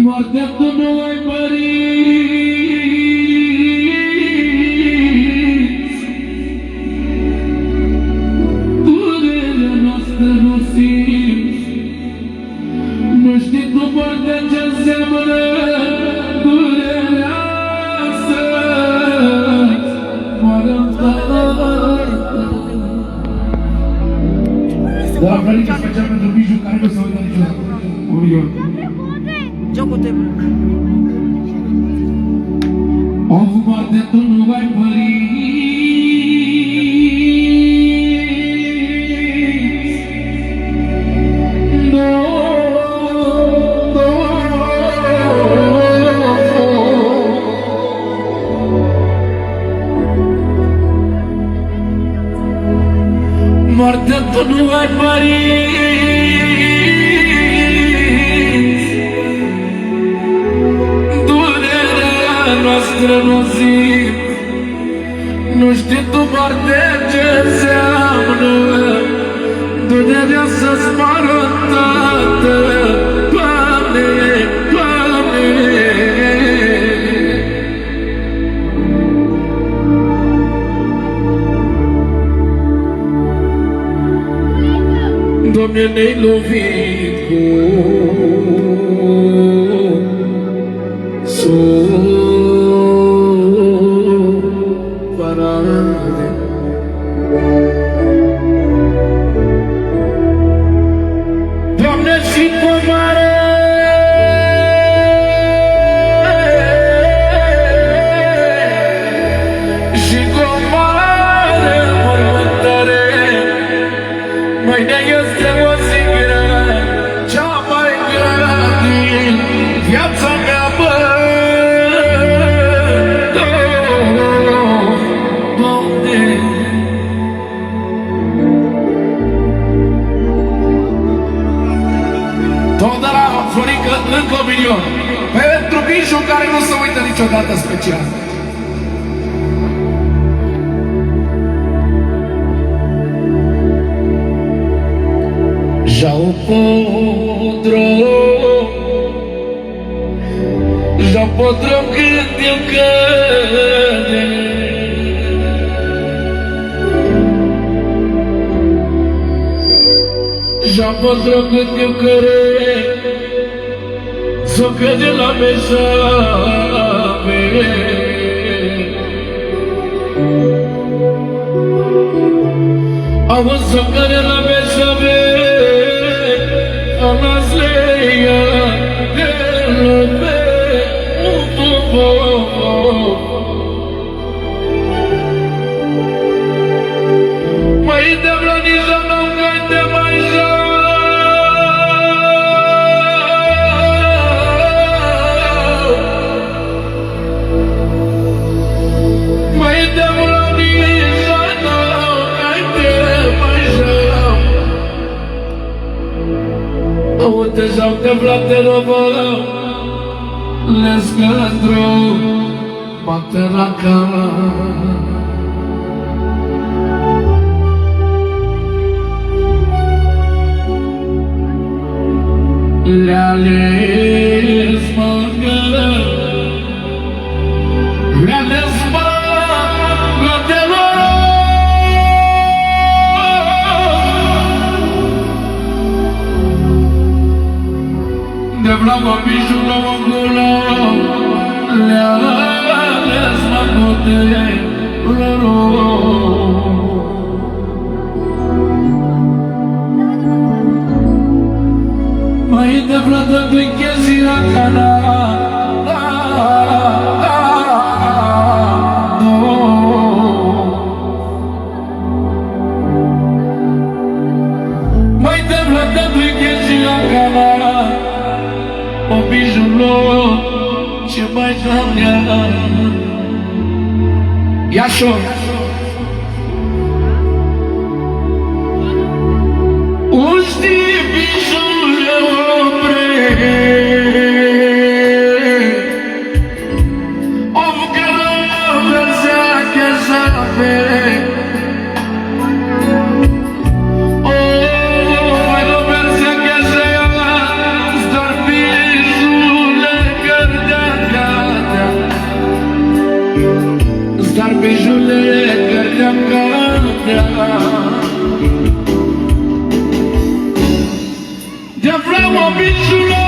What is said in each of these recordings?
Moartea tu nu ai părinți, durerea noastră nu simți, nu știi tu moartea ce înseamnă durerea să-ți moară-n tare. De la Florica special pentru Biju, care nu se uită niciodată. Oriol. Joacă-te! O moarte tu nu ai părinți, no, no. Moarte tu nu ai părinți, noastră nu simt, nu știi tu moartea ce înseamnă durerea să-ți moară tată, Doamne, Doamne. Doamne, ne-ai lovit cu Doamne, și cu mare și cu mare mormântare, mâine este o zi grea, cea mai grea din viața mea, bă. Tot de la Florica, încă 1 milion. Pentru Biju, care nu se uită niciodată special. Já o podrão que teu cade, já podrão que teu querer, só que de la mesa Awas só que de la mesa amas leia mai de blaniza não cante mais mai de blaniza não cante mais aonde já o teblatero volou l'escadró bate la cara. La lesmanga, la lesmanga de l'oro. De bravo Biju la Angola, la lesmanga de l'oro. Mai de vrădă gângezi la cana, mai de vrădă gângezi la cana, o Bijulo ce mai dragă. Iașo Uști Bijule opre Om că nu verzea că Dar bijule că te-am gătat de vreau o bijulă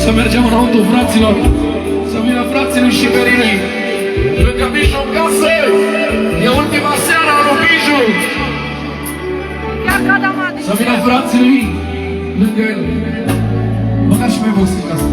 să mergem înăuntru, fraților, să vină frații lui și verii lângă Biju în casă. E ultima seară a lui Biju. Să vină frații lui lângă el. Băgați și mai box în casă.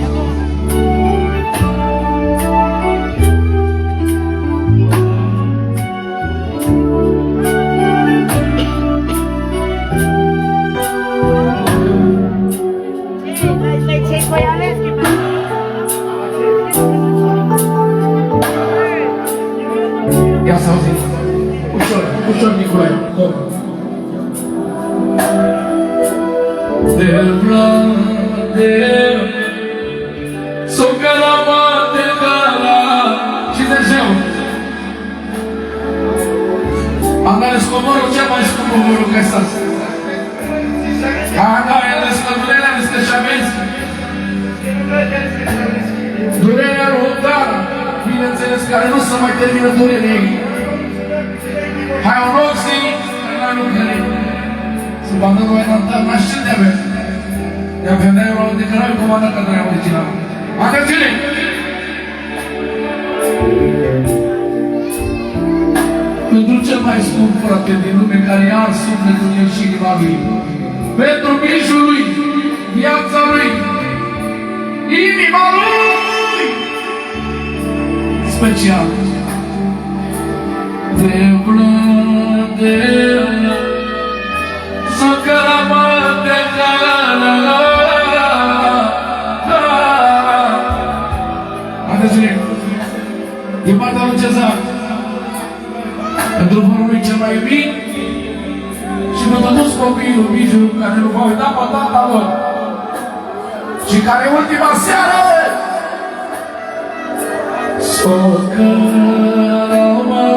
Ia să auzim. Ușor, ușor, Nicolae. De vrade s-o călama de gala și de zeu. Am ales covorul cel mai scump covorul că ăsta-s. Am ales că durerea este șamenzi. Durerea răutară, bineînțeles, care nu se mai termină durerea ei. Hai un rog să-i, la lucrări. Să bandă noi n-am naștit de avea. De avea de euro, de care ai comandat că noi am original. Atențiune! Pentru cel mai scump frate din lume care i-a ars sufletul el și inima lui. Pentru Bijul lui, viața lui, inima lui! Special! De blânde s-o călama de gala. Atenție! Din partea lui Cezar, pentru vorul lui cel mai iubit și pentru toți copiii lui Biju care nu va uita pe tata lor și care ultima seară s-o călama,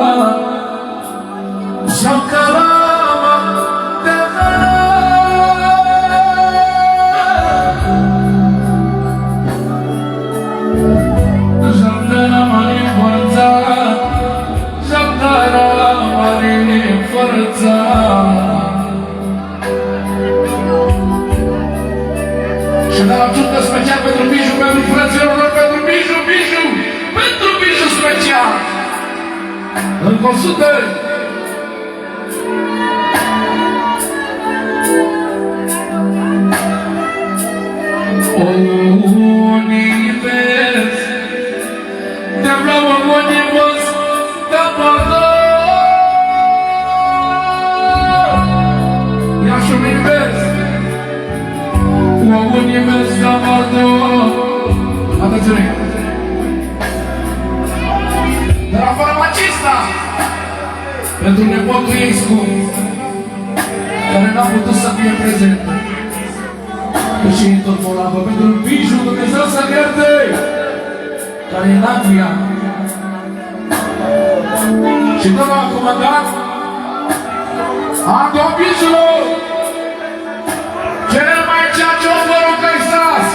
s-o călama de gala. Jardana mare forța, jardana mare forța. Și dar ajută special pentru Biju, pentru fraților lor, pentru Biju, Biju, pentru Biju special. Încă 100. Univers, te vreau în univers, te pardon. Ia și univers, univers, te pardon. Atențiune! De la farmacista, pentru nepotul ei scump, care n-a putut să fie prezent. Și tot volavă pentru Biju, Dumnezeu să-l ierte, care e în Anglia. Și domnul a comandat, Ando Bijulu, cel mai ceea ce o vărul că-i stas.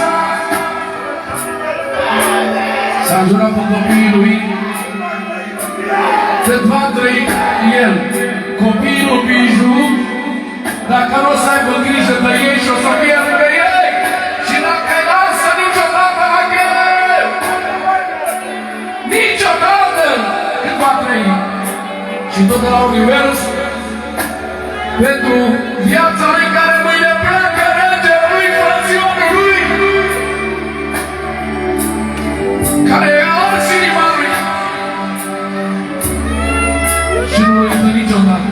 S-a jurat pe copiii lui, cât va trăi el, copilul Biju, dacă nu o să aibă grijă de ei și o să fie lângă ei și dacă îi lasă niciodată la greu, niciodată cât va trăi. Și tot de la univers, pentru viața lui care mâine pleacă, regele lui, frăționul lui, care e ars inima lui și nu uită niciodată.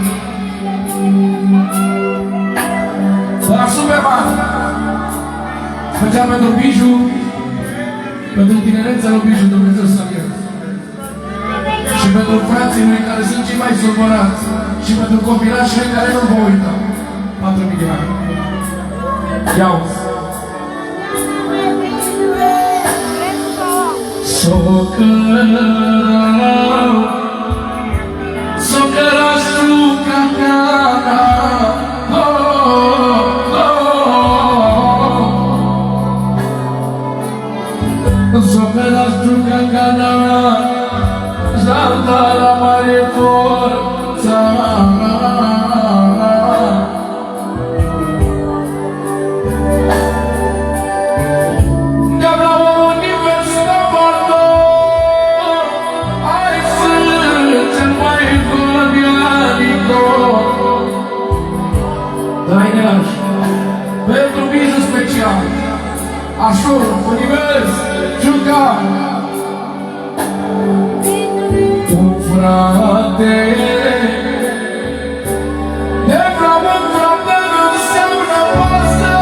La Superman, special pentru Biju, pentru tinereța lui Biju, Dumnezeu să fie. Și pentru frații lui care sunt cei mai supărați și pentru copilașii care nu vă uită. 4.000 de ani. Iau! S-o căra, s-o căra șuca ta. Iași, pentru Biju special, Așur, Univers, Ciuca, un frate, de vreau un frate nu înseamnă pasă.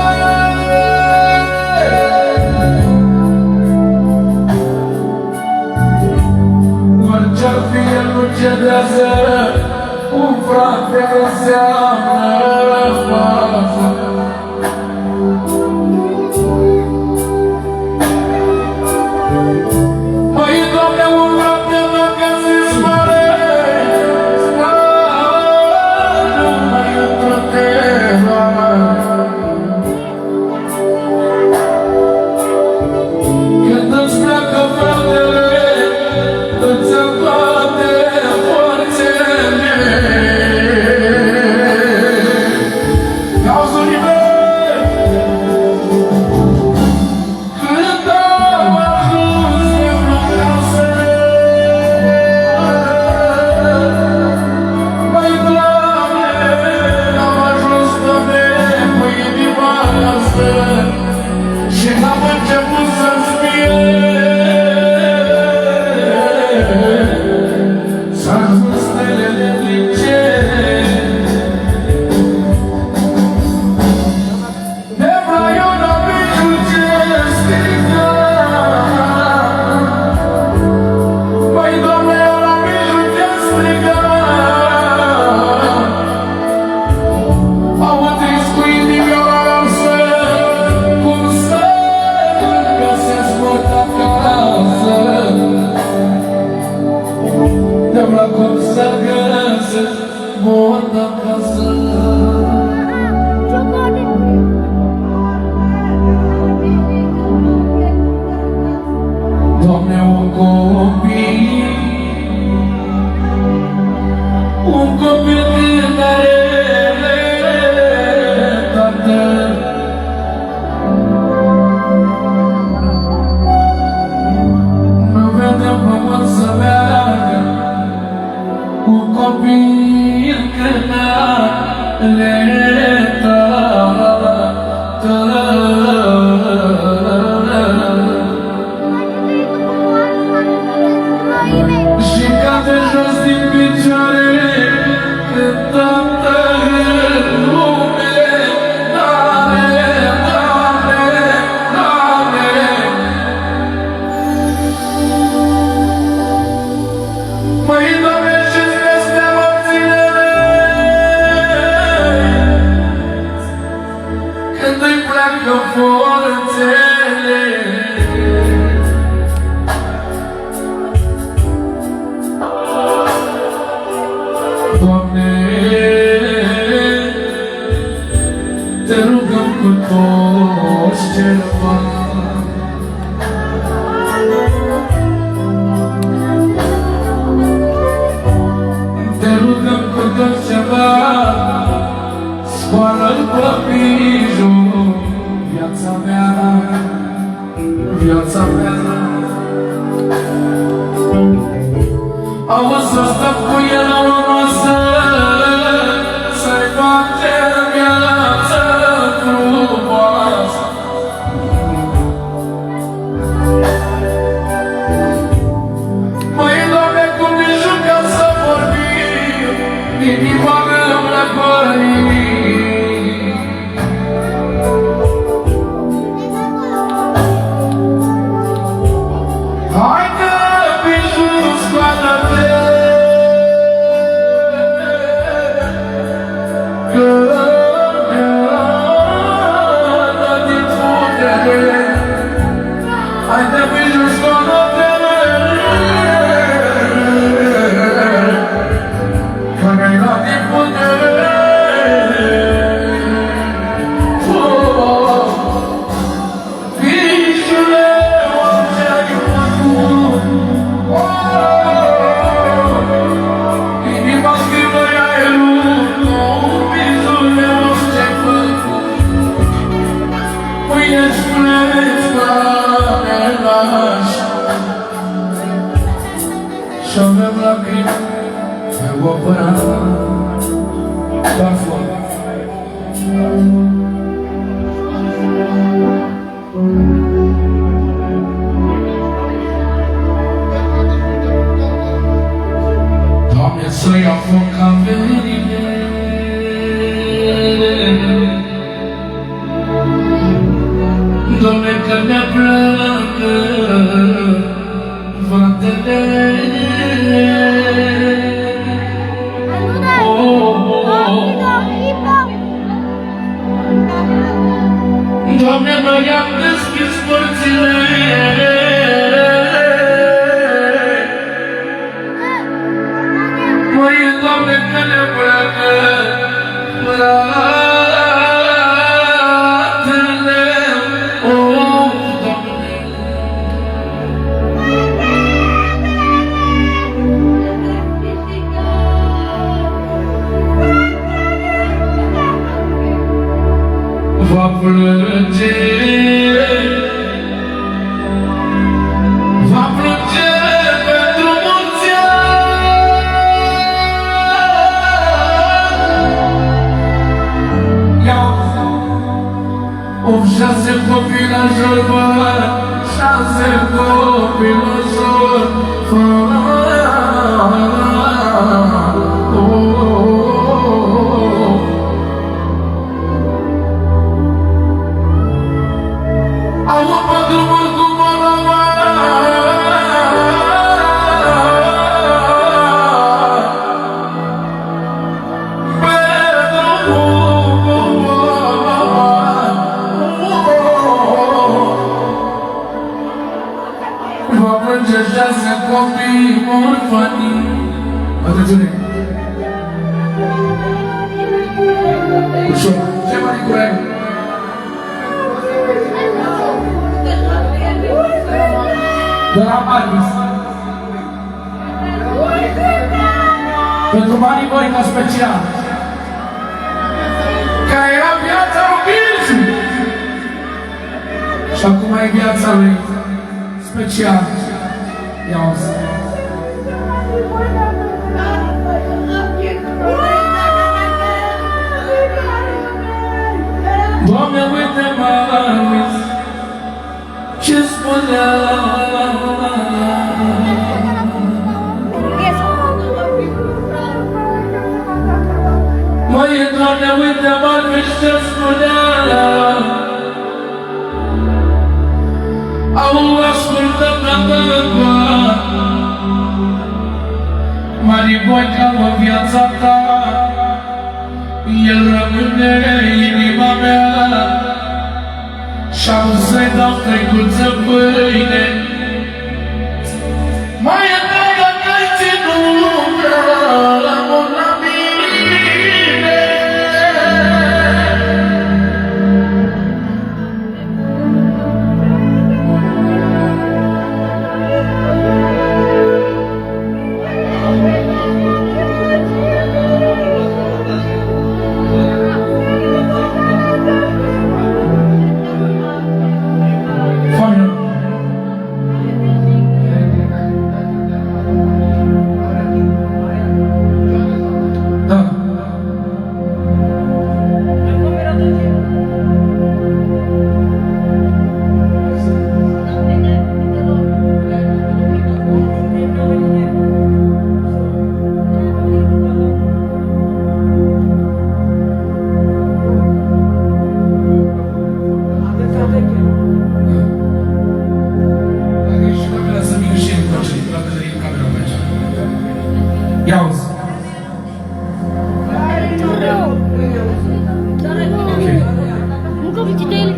Orice-ar fi, el nu cedează, un frate înseamnă pasă. Măi, Doamne, un frate dacă zi-s mare, nu mai într-o teva. Când îți pleacă fratele, îți ia toate forțele. Cauza univers, când am ajuns eu nu casă. Măi, Doamne, am ajuns, Doamne, cu inima noastră și am început să-ți fie. S-ar văd stelele din cer. De vreau la Biju ce striga. Măi, Doamne, eu la Biju ce striga. Am atins cu inima noastră, cum să-mi găsesc mult acasă. De-am la cum să găsesc mult acasă. Doamne, un copil tânăr, Tată, nu vede pământ să meargă, un copil tânăr, și cade jos din picioare, când tată în lume n-are, n-are, n-are. Măi, Doamne, și-ți peste morțile, când îi pleacă forțele. Doamne, te rugăm cu toți ceva. Te rugăm cu toți ceva, scoală-l pe Biju, viața mea, viața mea. Auzi să stăm cu el la o masă, să-i facem viață frumoasă. Măi, Doamne, cu Biju ca să vorbim, inima îmi răcorim. Haide, Biju, scoală-te, că ne-a din putere. Haide, Biju, scoală-te, că ne-ai dat din putere. Bijule, orice ai făcut, inima scrivă ea e lucru. Bijule, orice ai făcut, mâine-ți pleci la nelași. Și avem lacrimi pe opărat, dar foame. Doamne, să ia foc averile, Doamne, că ne plăcă fratele. Doamne, noi am deschis porțile, măi, Doamne, că ne plăcă fratele. Va plânge, va plânge pentru mulți ani. Of 6 copii la jur, bă, 6 copii la jur, va plânge 6 copii orfani. Atențiune! Ușor! Ce mai curent? De la Marvis. Pentru banii voi ca special. Că era viața lui Bilgiu. Și acum e viața lui special. Ia-o-ți. Doamne, uite, Marvis, ce spunea. Măi, Doamne, uite, Marvis, ce spunea. Au, ascultă-mă, tăgă, Mariboi, calmă viața ta, el rămâne inima mea, și-am să-i dau trecuță pâine. Mai e dacă n-ai ținut la mine. Ia-uzi. Încă un pic de ele.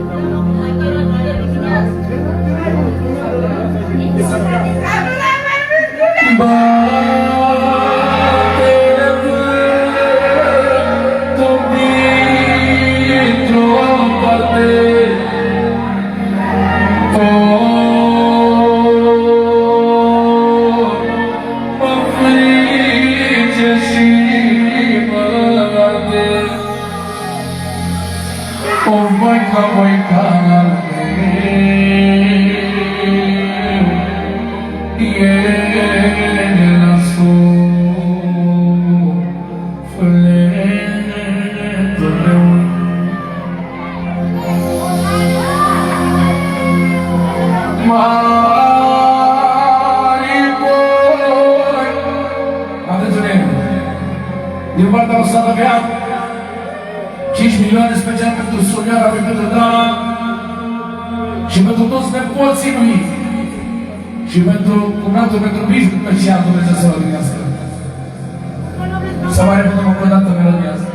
5 milioane special pentru Sonia, pentru Dana și pentru toți nepoții lui și pentru cumnatul, pentru Biju, special Dumnezeu să-l odihnească. Să mai repetăm încă o dată melodia asta.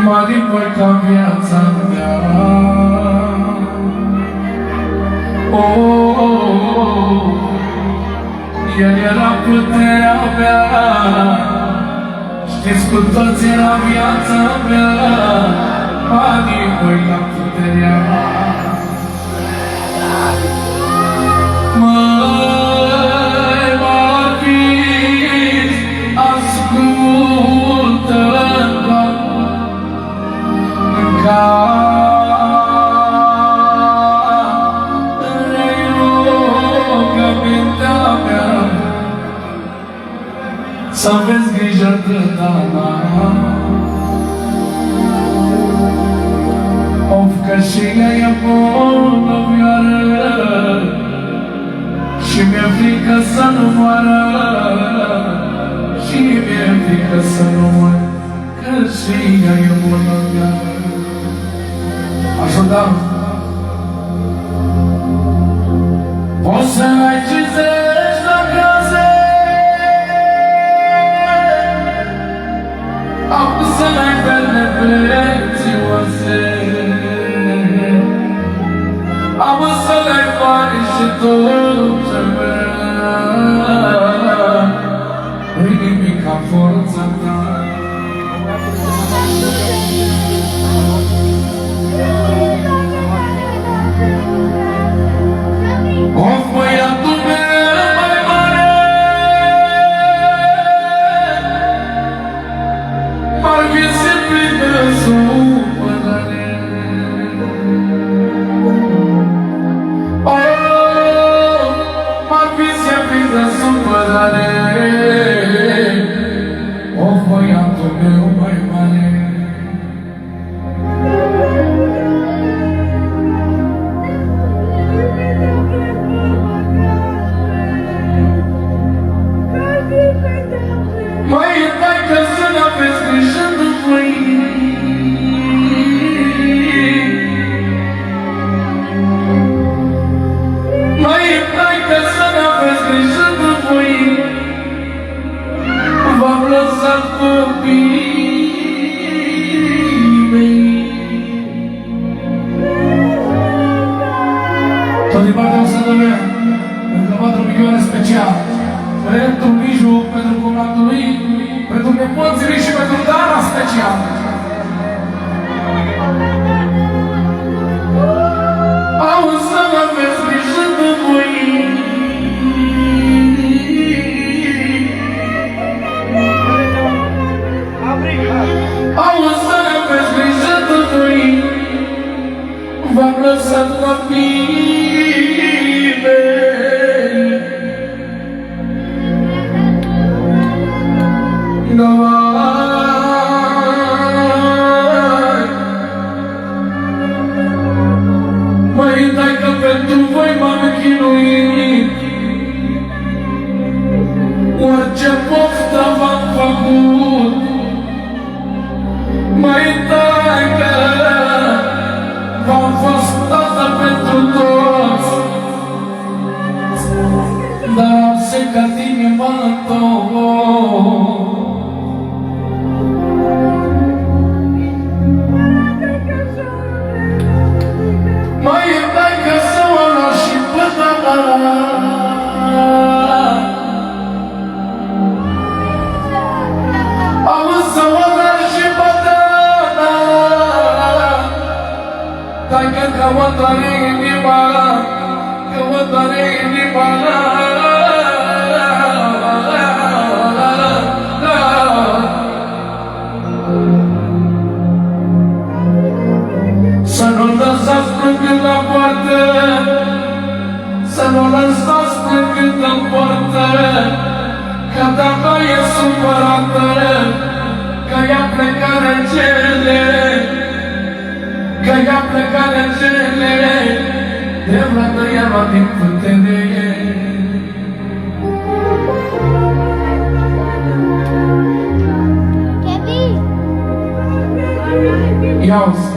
Mari voi ca viața mea. El era puterea mea. Știți cu toți era viața mea. Mari voi ca puterea mea. Măi, Marvis, ascultă-mă. Să aveți grijă de Dana. Of că și ea e bolnăvioară și mi-e frică să nu moară. Și mi-e frică să nu moară, că și ea e bolnăvioară. Ajută! Poți să ai 50 la case, am să ai perne prețioase, am să ai bani și tot ce vrea, nu-i nimic ca forța ta. Of, băiatul meu mai mare, Marvis se prinde supărare. Marvis se prinde supărare. Of, băiatul meu mai mare. Măi, dai că să n-aveți grijă de voi. Măi, dai că să n-aveți grijă de voi. V-am lăsat copiii mei. Tot din partea o să dăvea încă 4 milioane special. Pentru Biju, pentru cumnatul lui, pentru nepoții lui și pentru Dana special. Auzi să mă aveți grijă de voi. Auzi să mă aveți grijă de voi. V-am lăsat copiii mei. Măi, dai că pentru voi m-am chinuit, orice poftă v-am făcut. Măi, dai că v-am fost tată pentru toți, dar am secat inima în tot. Măi, dai că să o lua și pe Dana. Auzi să o lua și pe Dana. Dai că o doare inima, că o doare inima. departe, să nu lăsați decât în poartă, că dacă e supărată, că ea pleca regele, că ea pleca regele, de vrată ea lua din putere. Ia-uzi!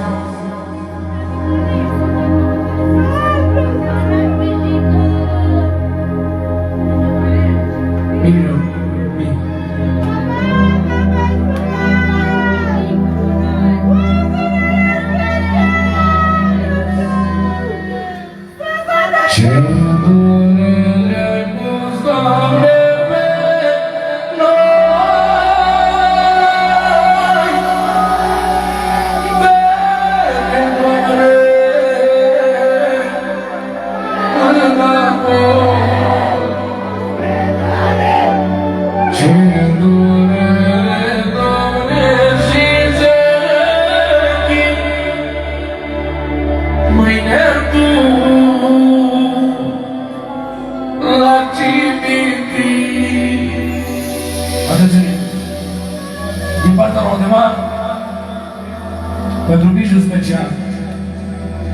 Ce durere pus, Doamne, pe noi, vede, Doamne, înapoi. Ce durere, Doamne, și zechii, mâine Tu la cimitir. Atenție! Din partea lui Odemar, pentru Biju special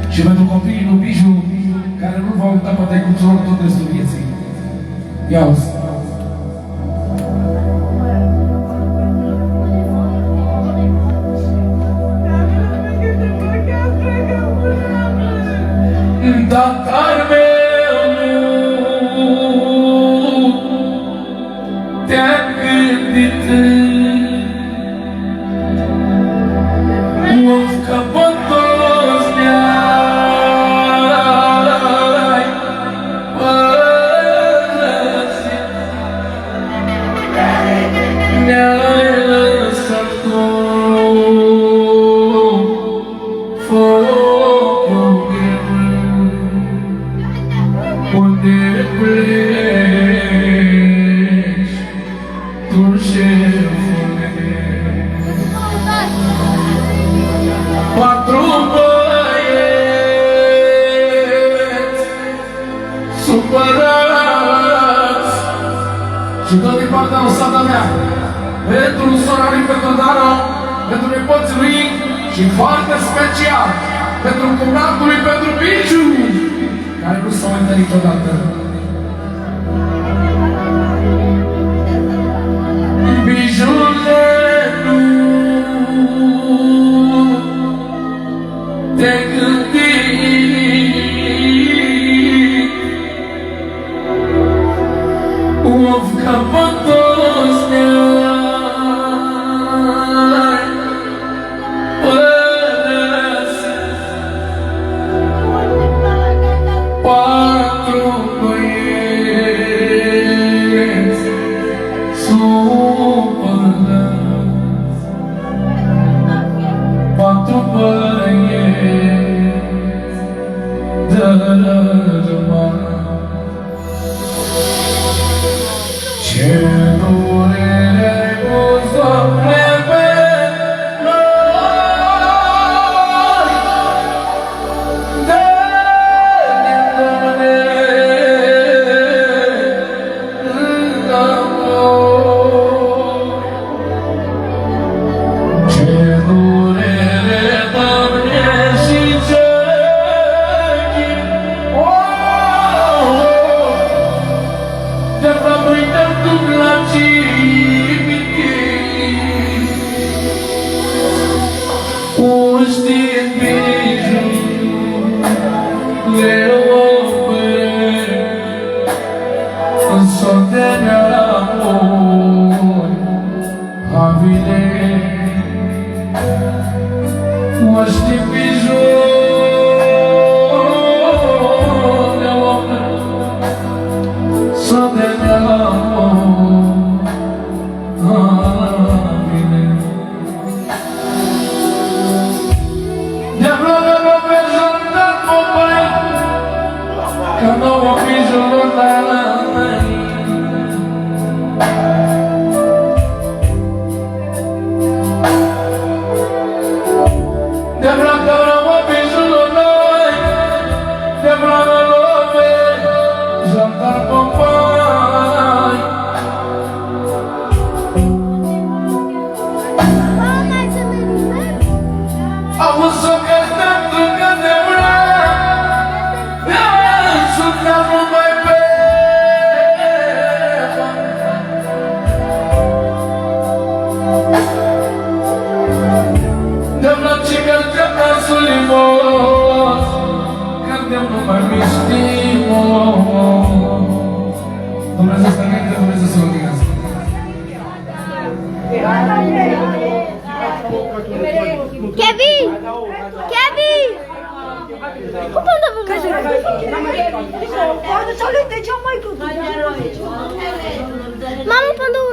și pentru copiii lui Biju, care nu v-au uitat poate cu lor tot restul vieții. Ia-uzi! Dar meu nu te-am gândit, of că pe toți ne-ai părăsit, ne-ai lăsat tu focul greu, unde pleci tu, șefule. Patru băieți supărați Și tot din partea lui Sata mea, pentru sora lui Petrodaro, pentru nepoții lui și foarte special pentru cumnatul lui Petru Biju, care nu s-a uitat niciodată. Bijule, nu te gândi, of că pe toți ne-ai părăsit. Patru băieți supărați, patru băieți dărâmați. Ce durere ai pus, Doamne, pe noi, dă-ne, Doamne, înapoi. Ce durere, Doamne, și ce chin, de fapt noi te duc la cimitir, știind Biju le oferi în sotenea apoi havile. Știi Biju le oferi sotenea apoi havile. De vreo nu vezi un dat popai, că nu o Biju la măi. De vreo nu o Biju la măi, de uso que tanto que deura, suka no mai pe. Devla chigar jaka sulimo, kadem no mai mistimo. Dumnezeu să ne dea, Dumnezeu să ne dea. Kevin! Kevin! Cum până vă văd? Mama, până vă